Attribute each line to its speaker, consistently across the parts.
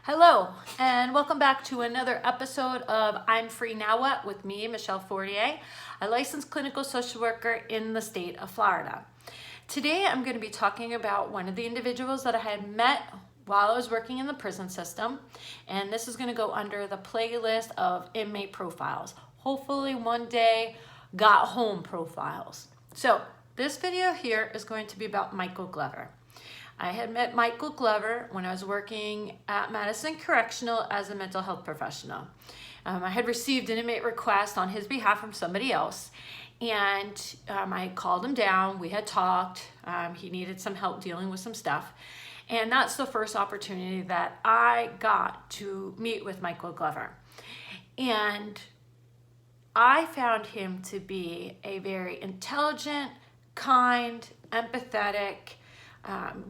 Speaker 1: Hello, and welcome back to another episode of I'm Free Now What with me, Michelleflcsw, a licensed clinical social worker in the state of Florida. Today I'm going to be talking about one of the individuals that I had met while I was working in the prison system, and this is going to go under the playlist of inmate profiles. Hopefully one day, got home profiles. So this video here is going to be about Michael Glover. I had met Michael Glover when I was working at Madison Correctional as a mental health professional. I had received an inmate request on his behalf from somebody else, and I called him down. We had talked. He needed some help dealing with some stuff, and that's the first opportunity that I got to meet with Michael Glover. And I found him to be a very intelligent, kind, empathetic,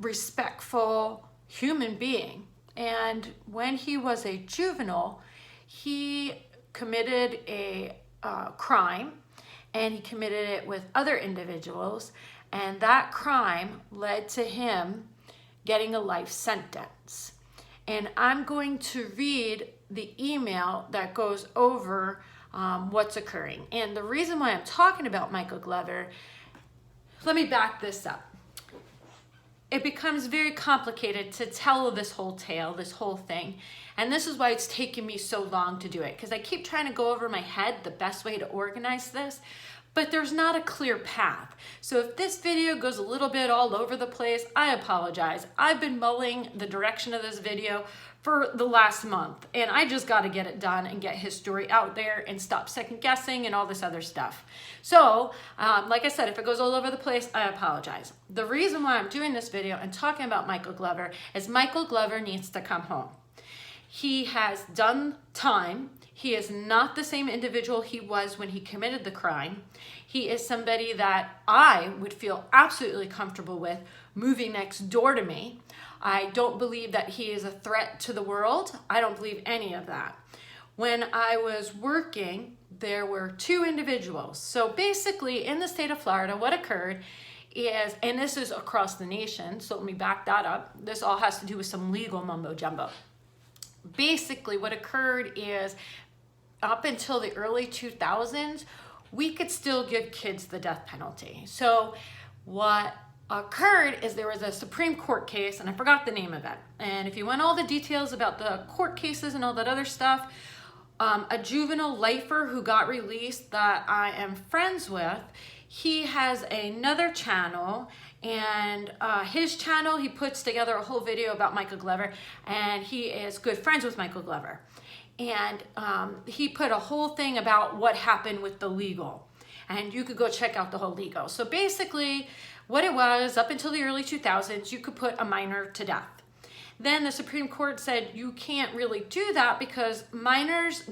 Speaker 1: respectful human being. And when he was a juvenile, he committed a crime, and he committed it with other individuals, and that crime led to him getting a life sentence. And I'm going to read the email that goes over what's occurring. And the reason why I'm talking about Michael Glover, let me back this up. It becomes very complicated to tell this whole tale, this whole thing. And this is why it's taken me so long to do it, because I keep trying to go over my head the best way to organize this, but there's not a clear path. So if this video goes a little bit all over the place, I apologize. I've been mulling the direction of this video for the last month, and I just got to get it done and get his story out there and stop second guessing and all this other stuff. So, like I said, if it goes all over the place, I apologize. The reason why I'm doing this video and talking about Michael Glover is Michael Glover needs to come home. He has done time. He is not the same individual he was when he committed the crime. He is somebody that I would feel absolutely comfortable with moving next door to me. I don't believe that he is a threat to the world. I don't believe any of that. When I was working, there were two individuals. So basically in the state of Florida, what occurred is, and this is across the nation, so let me back that up. This all has to do with some legal mumbo jumbo. Basically what occurred is up until the early 2000s, we could still give kids the death penalty. So what occurred is there was a Supreme Court case, and I forgot the name of it. And if you want all the details about the court cases and all that other stuff, a juvenile lifer who got released that I am friends with, he has another channel, and his channel, he puts together a whole video about Michael Glover, and he is good friends with Michael Glover. And he put a whole thing about what happened with the legal, and you could go check out the whole legal. So basically what it was, up until the early 2000s, you could put a minor to death. Then the Supreme Court said you can't really do that because minors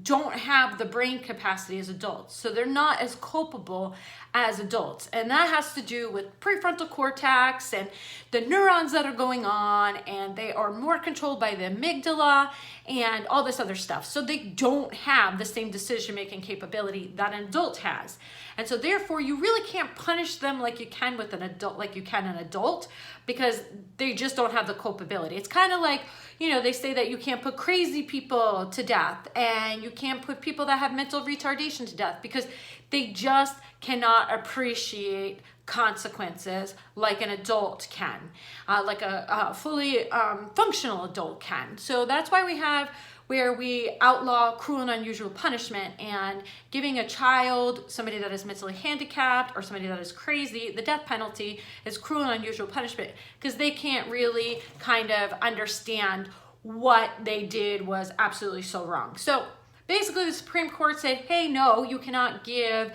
Speaker 1: don't have the brain capacity as adults. So they're not as culpable as adults. And that has to do with prefrontal cortex and the neurons that are going on, and they are more controlled by the amygdala and all this other stuff. So they don't have the same decision-making capability that an adult has. And so therefore you really can't punish them like you can with an adult, like you can an adult, because they just don't have the culpability. It's kind of like, you know, they say that you can't put crazy people to death and you can't put people that have mental retardation to death because they just cannot appreciate consequences like an adult can, like a fully functional adult can. So that's why we have where we outlaw cruel and unusual punishment, and giving a child, somebody that is mentally handicapped or somebody that is crazy, the death penalty is cruel and unusual punishment because they can't really kind of understand what they did was absolutely so wrong. So basically the Supreme Court said, hey, no, you cannot give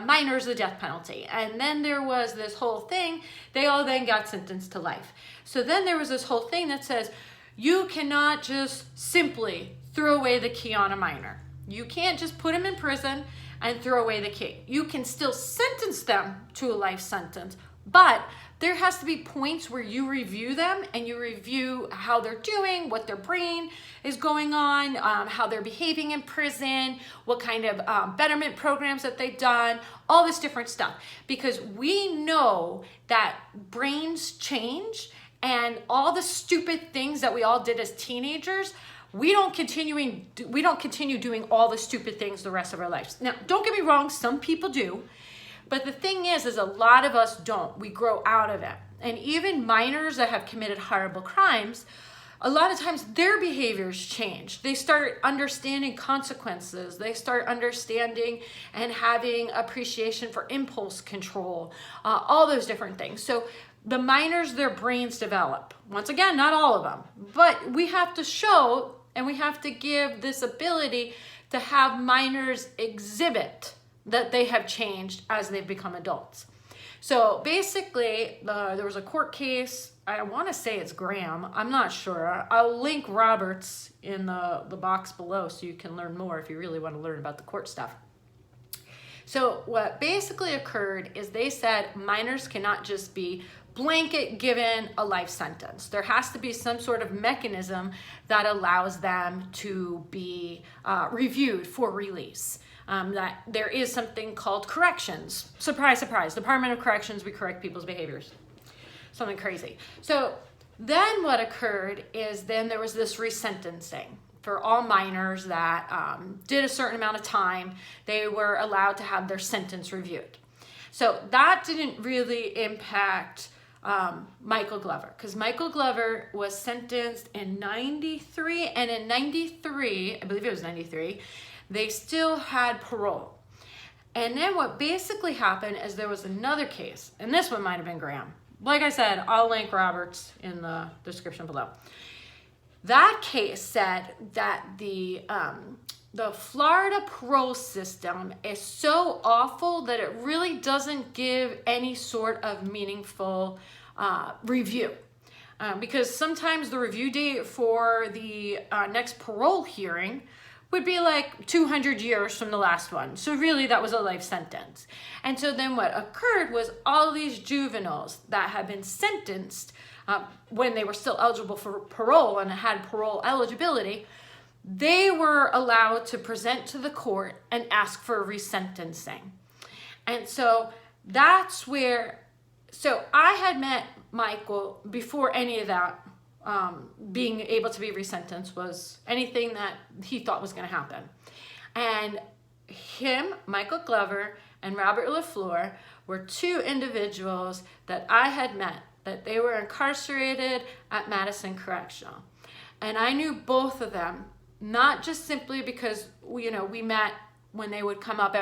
Speaker 1: minors the death penalty. And then there was this whole thing, they all then got sentenced to life. So then there was this whole thing that says, you cannot just simply throw away the key on a minor. You can't just put them in prison and throw away the key. You can still sentence them to a life sentence, but there has to be points where you review them and you review how they're doing, what their brain is going on, how they're behaving in prison, what kind of betterment programs that they've done, all this different stuff. Because we know that brains change and all the stupid things that we all did as teenagers, we don't continue doing all the stupid things the rest of our lives. Now, don't get me wrong, some people do, but the thing is a lot of us don't. We grow out of it. And even minors that have committed horrible crimes, a lot of times their behaviors change. They start understanding consequences. They start understanding and having appreciation for impulse control, all those different things. So the minors, their brains develop. Once again, not all of them, but we have to show and we have to give this ability to have minors exhibit that they have changed as they've become adults. So basically, there was a court case. I want to say it's Graham. I'm not sure. I'll link Roberts in the box below so you can learn more if you really want to learn about the court stuff. So what basically occurred is they said minors cannot just be blanket given a life sentence. There has to be some sort of mechanism that allows them to be reviewed for release. That there is something called corrections. Surprise, surprise. Department of Corrections, we correct people's behaviors. Something crazy. So then what occurred is then there was this resentencing for all minors that did a certain amount of time. They were allowed to have their sentence reviewed. So that didn't really impact Michael Glover, because Michael Glover was sentenced in 93, and in 93, I believe it was 93, they still had parole. And then what basically happened is there was another case, and this one might have been Graham. Like I said, I'll link Roberts in the description below. That case said that the Florida parole system is so awful that it really doesn't give any sort of meaningful review. Because sometimes the review date for the next parole hearing would be like 200 years from the last one. So really that was a life sentence. And so then what occurred was all these juveniles that had been sentenced when they were still eligible for parole and had parole eligibility, they were allowed to present to the court and ask for resentencing. And so that's where, so I had met Michael before any of that being able to be resentenced was anything that he thought was going to happen. And him, Michael Glover, and Robert LaFleur were two individuals that I had met, that they were incarcerated at Madison Correctional. And I knew both of them, not just simply because, we met when they would come up,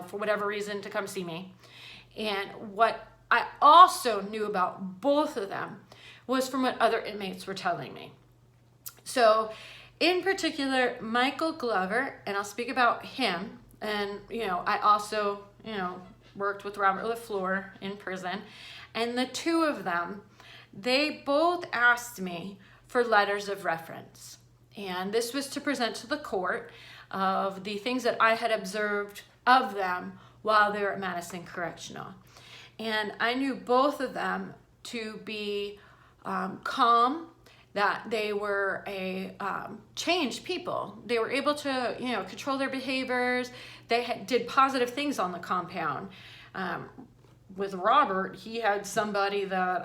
Speaker 1: for whatever reason to come see me. And what I also knew about both of them was from what other inmates were telling me. So in particular, Michael Glover, and I'll speak about him, and I also worked with Robert LaFleur in prison, and the two of them, they both asked me for letters of reference. And this was to present to the court of the things that I had observed of them while they were at Madison Correctional. And I knew both of them to be calm, that they were a changed people. They were able to, control their behaviors. They did positive things on the compound. With Robert, he had somebody that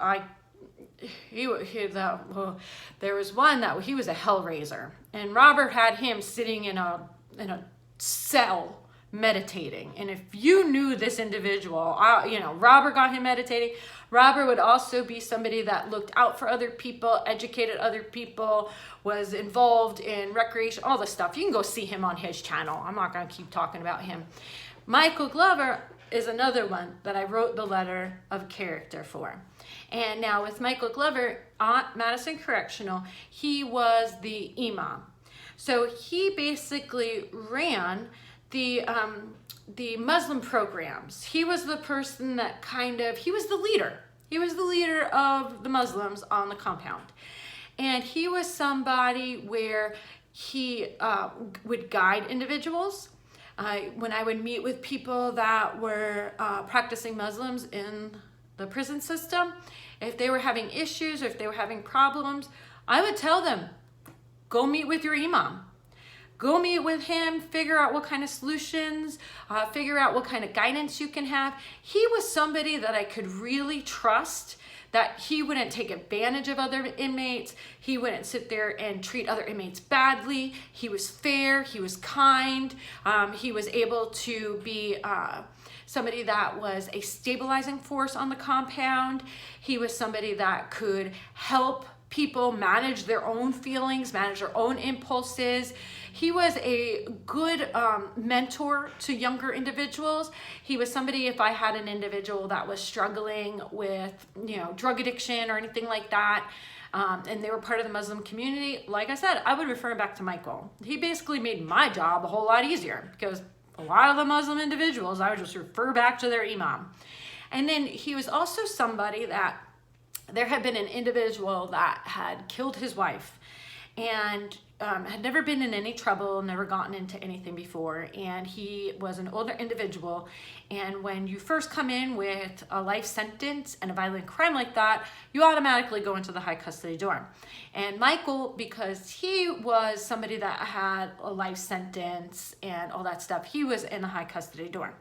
Speaker 1: there was one that he was a hellraiser, and Robert had him sitting in a cell meditating. And if you knew this individual, Robert got him meditating. Robert would also be somebody that looked out for other people, educated other people, was involved in recreation, all this stuff. You can go see him on his channel. I'm not going to keep talking about him. Michael Glover is another one that I wrote the letter of character for. And now with Michael Glover at Madison Correctional, he was the imam. So he basically ran the Muslim programs. He was the person that he was the leader. He was the leader of the Muslims on the compound. And he was somebody where he would guide individuals. When I would meet with people that were practicing Muslims in the prison system, if they were having issues or if they were having problems, I would tell them, go meet with your imam. Go meet with him, figure out what kind of solutions, figure out what kind of guidance you can have. He was somebody that I could really trust, that he wouldn't take advantage of other inmates. He wouldn't sit there and treat other inmates badly. He was fair. He was kind. He was able to be somebody that was a stabilizing force on the compound. He was somebody that could help people manage their own feelings, manage their own impulses. He was a good mentor to younger individuals. He was somebody, if I had an individual that was struggling with, drug addiction or anything like that, and they were part of the Muslim community, like I said, I would refer back to Michael. He basically made my job a whole lot easier, because a lot of the Muslim individuals, I would just refer back to their imam. And then he was also somebody that there had been an individual that had killed his wife and had never been in any trouble, never gotten into anything before. And he was an older individual. And when you first come in with a life sentence and a violent crime like that, you automatically go into the high custody dorm. And Michael, because he was somebody that had a life sentence and all that stuff, he was in the high custody dorm.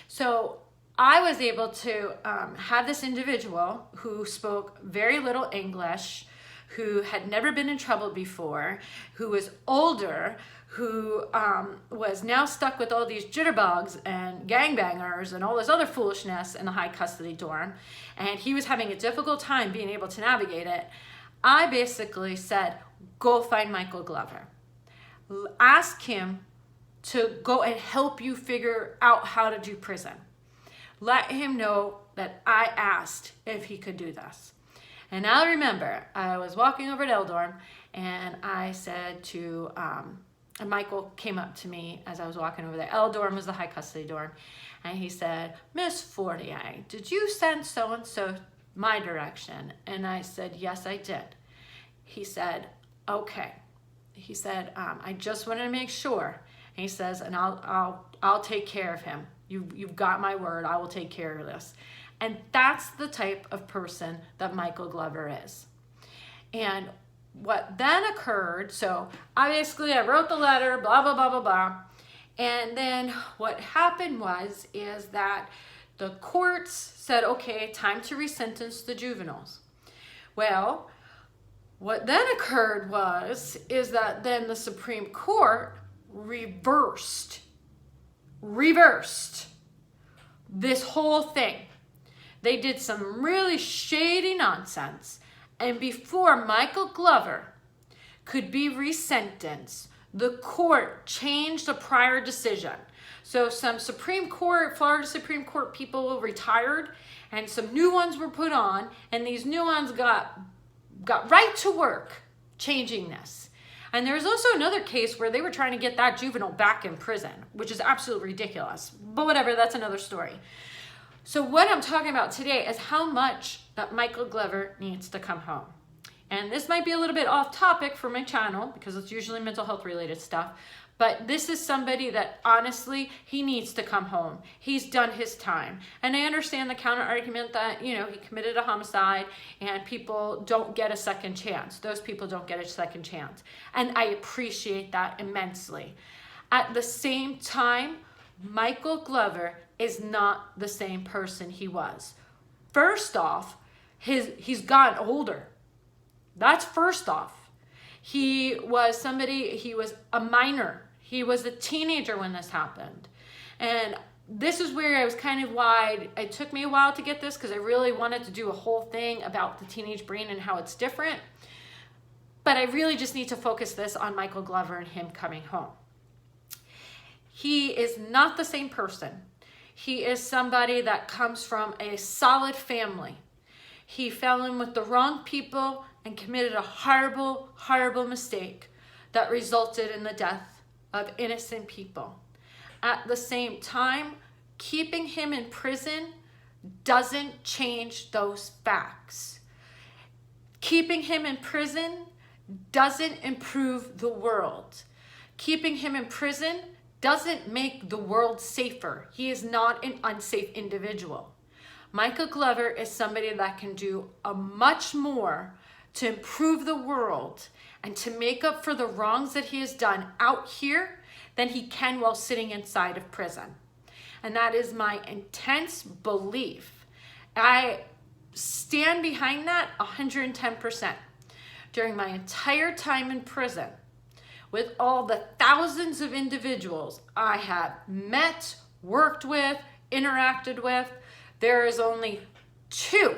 Speaker 1: So I was able to have this individual who spoke very little English, who had never been in trouble before, who was older, who was now stuck with all these jitterbugs and gangbangers and all this other foolishness in the high custody dorm, and he was having a difficult time being able to navigate it. I basically said, go find Michael Glover. Ask him to go and help you figure out how to do prison. Let him know that I asked if he could do this. And I remember I was walking over to L dorm, and I said to, and Michael came up to me as I was walking over there. L dorm was the high custody dorm. And he said, Miss Fortier, did you send so-and-so my direction? And I said, yes, I did. He said, okay. He said, I just wanted to make sure. And he says, and I'll take care of him. You've got my word. I will take care of this. And that's the type of person that Michael Glover is. And what then occurred, so I wrote the letter, blah, blah, blah, blah, blah. And then what happened is that the courts said, okay, time to resentence the juveniles. Well, what then occurred is that then the Supreme Court reversed this whole thing. They did some really shady nonsense. And before Michael Glover could be resentenced, the court changed a prior decision. So some Florida Supreme Court people retired, and some new ones were put on, and these new ones got right to work changing this. And there's also another case where they were trying to get that juvenile back in prison, which is absolutely ridiculous. But whatever, that's another story. So what I'm talking about today is how much that Michael Glover needs to come home. And this might be a little bit off topic for my channel because it's usually mental health related stuff. But this is somebody that honestly, he needs to come home. He's done his time. And I understand the counter argument that, he committed a homicide and people don't get a second chance. Those people don't get a second chance. And I appreciate that immensely. At the same time, Michael Glover is not the same person he was. First off, he's gotten older. That's first off. He was a minor. He was a teenager when this happened. And this is where I was kind of why it took me a while to get this, because I really wanted to do a whole thing about the teenage brain and how it's different. But I really just need to focus this on Michael Glover and him coming home. He is not the same person. He is somebody that comes from a solid family. He fell in with the wrong people and committed a horrible, horrible mistake that resulted in the death of innocent people. At the same time, keeping him in prison doesn't change those facts. Keeping him in prison doesn't improve the world. Keeping him in prison doesn't make the world safer. He is not an unsafe individual. Michael Glover is somebody that can do a much more to improve the world and to make up for the wrongs that he has done out here than he can while sitting inside of prison. And that is my intense belief. I stand behind that 110%. During my entire time in prison, with all the thousands of individuals I have met, worked with, interacted with, there is only 2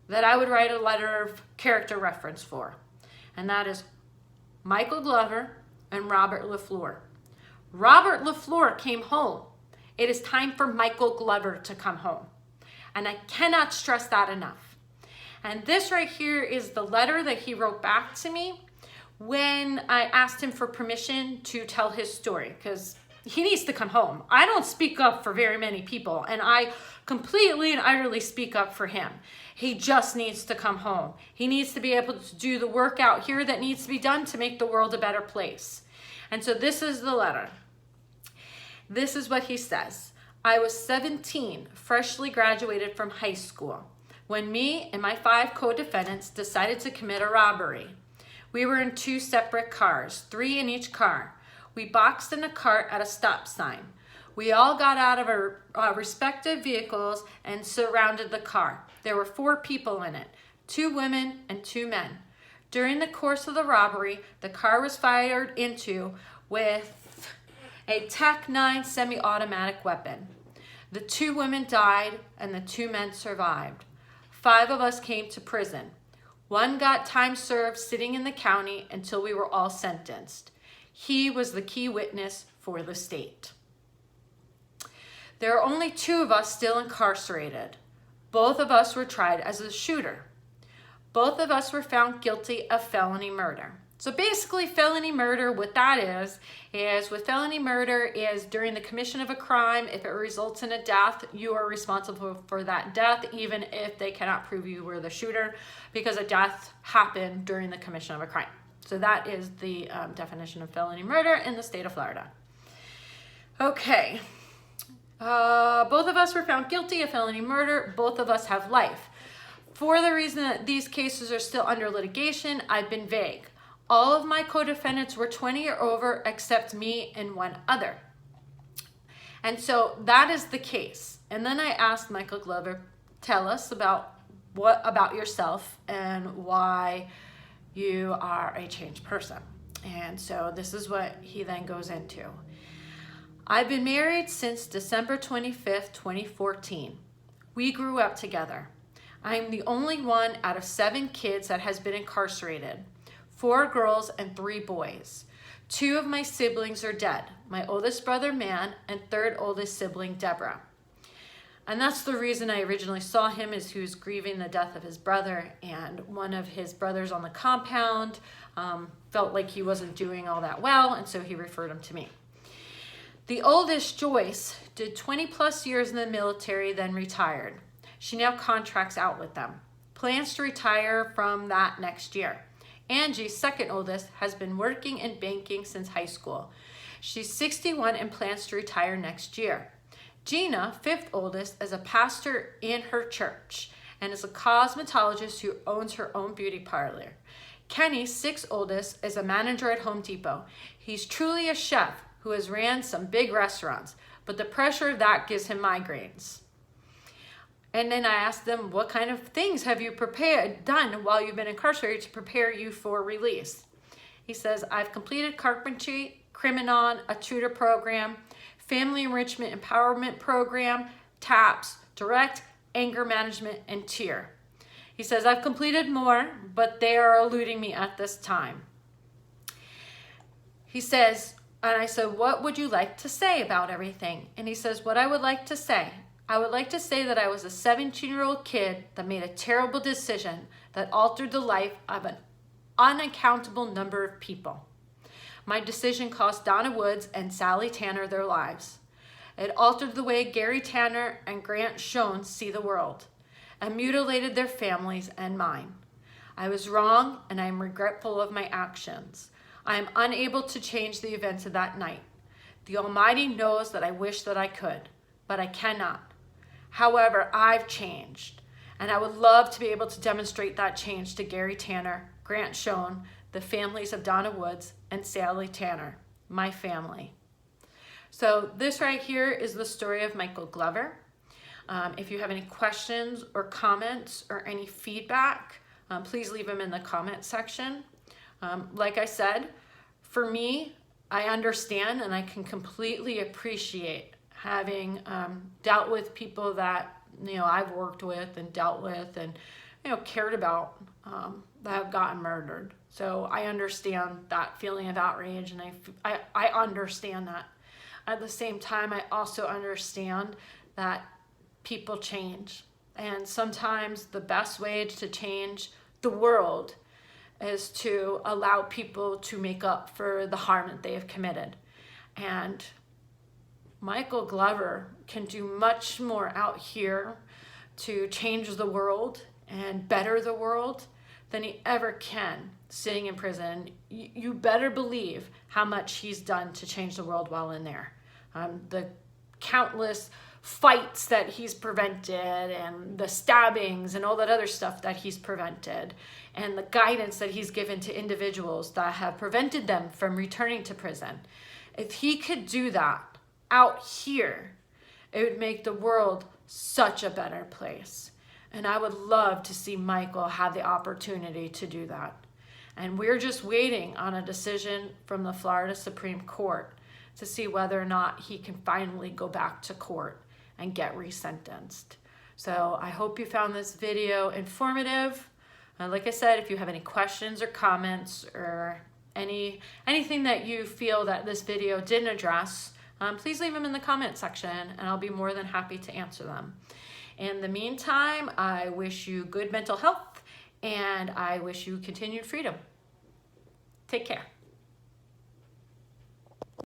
Speaker 1: that I would write a letter of character reference for. And that is Michael Glover and Robert LaFleur. Robert LaFleur came home. It is time for Michael Glover to come home. And I cannot stress that enough. And this right here is the letter that he wrote back to me when I asked him for permission to tell his story, because he needs to come home. I don't speak up for very many people, and I completely and utterly speak up for him. He just needs to come home. He needs to be able to do the work out here that needs to be done to make the world a better place. And so this is the letter. This is what he says. I was 17, freshly graduated from high school, when me and my 5 co-defendants decided to commit a robbery. We were in 2 separate cars, 3 in each car. We boxed in a cart at a stop sign. We all got out of our respective vehicles and surrounded the car. There were 4 people in it, 2 women and 2 men. During the course of the robbery, the car was fired into with a Tec-9 semi-automatic weapon. The 2 women died and the 2 men survived. 5 of us came to prison. 1 got time served sitting in the county until we were all sentenced. He was the key witness for the state. There are only 2 of us still incarcerated. Both of us were tried as a shooter. Both of us were found guilty of felony murder. So basically felony murder, what that is with felony murder is during the commission of a crime, if it results in a death, you are responsible for that death, even if they cannot prove you were the shooter, because a death happened during the commission of a crime. So that is the definition of felony murder in the state of Florida. Okay. Both of us were found guilty of felony murder. Both of us have life. For the reason that these cases are still under litigation, I've been vague. All of my co-defendants were 20 or over except me and 1 other. And so that is the case. And then I asked Michael Glover, tell us about yourself and why you are a changed person. And so this is what he then goes into. I've been married since December 25th, 2014. We grew up together. I'm the only one out of 7 kids that has been incarcerated. 4 girls and 3 boys. 2 of my siblings are dead. My oldest brother, Man, and 3rd oldest sibling, Deborah. And that's the reason I originally saw him, is he was grieving the death of his brother, and one of his brothers on the compound felt like he wasn't doing all that well, and so he referred him to me. The oldest, Joyce, did 20 plus years in the military, then retired. She now contracts out with them. Plans to retire from that next year. Angie, 2nd oldest, has been working in banking since high school. She's 61 and plans to retire next year. Gina, 5th oldest, is a pastor in her church and is a cosmetologist who owns her own beauty parlor. Kenny, 6th oldest, is a manager at Home Depot. He's truly a chef who has ran some big restaurants, but the pressure of that gives him migraines. And then I asked them, what kind of things have you done while you've been incarcerated to prepare you for release? He says, I've completed carpentry, Criminon, a tutor program, family enrichment empowerment program, TAPS, direct anger management, and TIER. He says, I've completed more, but they are eluding me at this time. He says, and I said, what would you like to say about everything? And he says, what I would like to say that I was a 17-year-old kid that made a terrible decision that altered the life of an unaccountable number of people. My decision cost Donna Woods and Sally Tanner their lives. It altered the way Gary Tanner and Grant Schoen see the world, and mutilated their families and mine. I was wrong, and I am regretful of my actions. I am unable to change the events of that night. The Almighty knows that I wish that I could, but I cannot. However, I've changed, and I would love to be able to demonstrate that change to Gary Tanner, Grant Schoen, the families of Donna Woods, and Sally Tanner, my family. So this right here is the story of Michael Glover. If you have any questions or comments or any feedback, please leave them in the comment section. Like I said, for me, I understand and I can completely appreciate having dealt with people that, I've worked with and dealt with and, cared about that have gotten murdered. So I understand that feeling of outrage, and I understand that. At the same time, I also understand that people change. And sometimes the best way to change the world is to allow people to make up for the harm that they have committed. And Michael Glover can do much more out here to change the world and better the world than he ever can sitting in prison. You better believe how much he's done to change the world while in there. The countless fights that he's prevented and the stabbings and all that other stuff that he's prevented, and the guidance that he's given to individuals that have prevented them from returning to prison. If he could do that out here, it would make the world such a better place. And I would love to see Michael have the opportunity to do that. And we're just waiting on a decision from the Florida Supreme Court to see whether or not he can finally go back to court and get resentenced. So I hope you found this video informative. Like I said, if you have any questions or comments or anything that you feel that this video didn't address, please leave them in the comment section and I'll be more than happy to answer them. In the meantime, I wish you good mental health and I wish you continued freedom. Take care.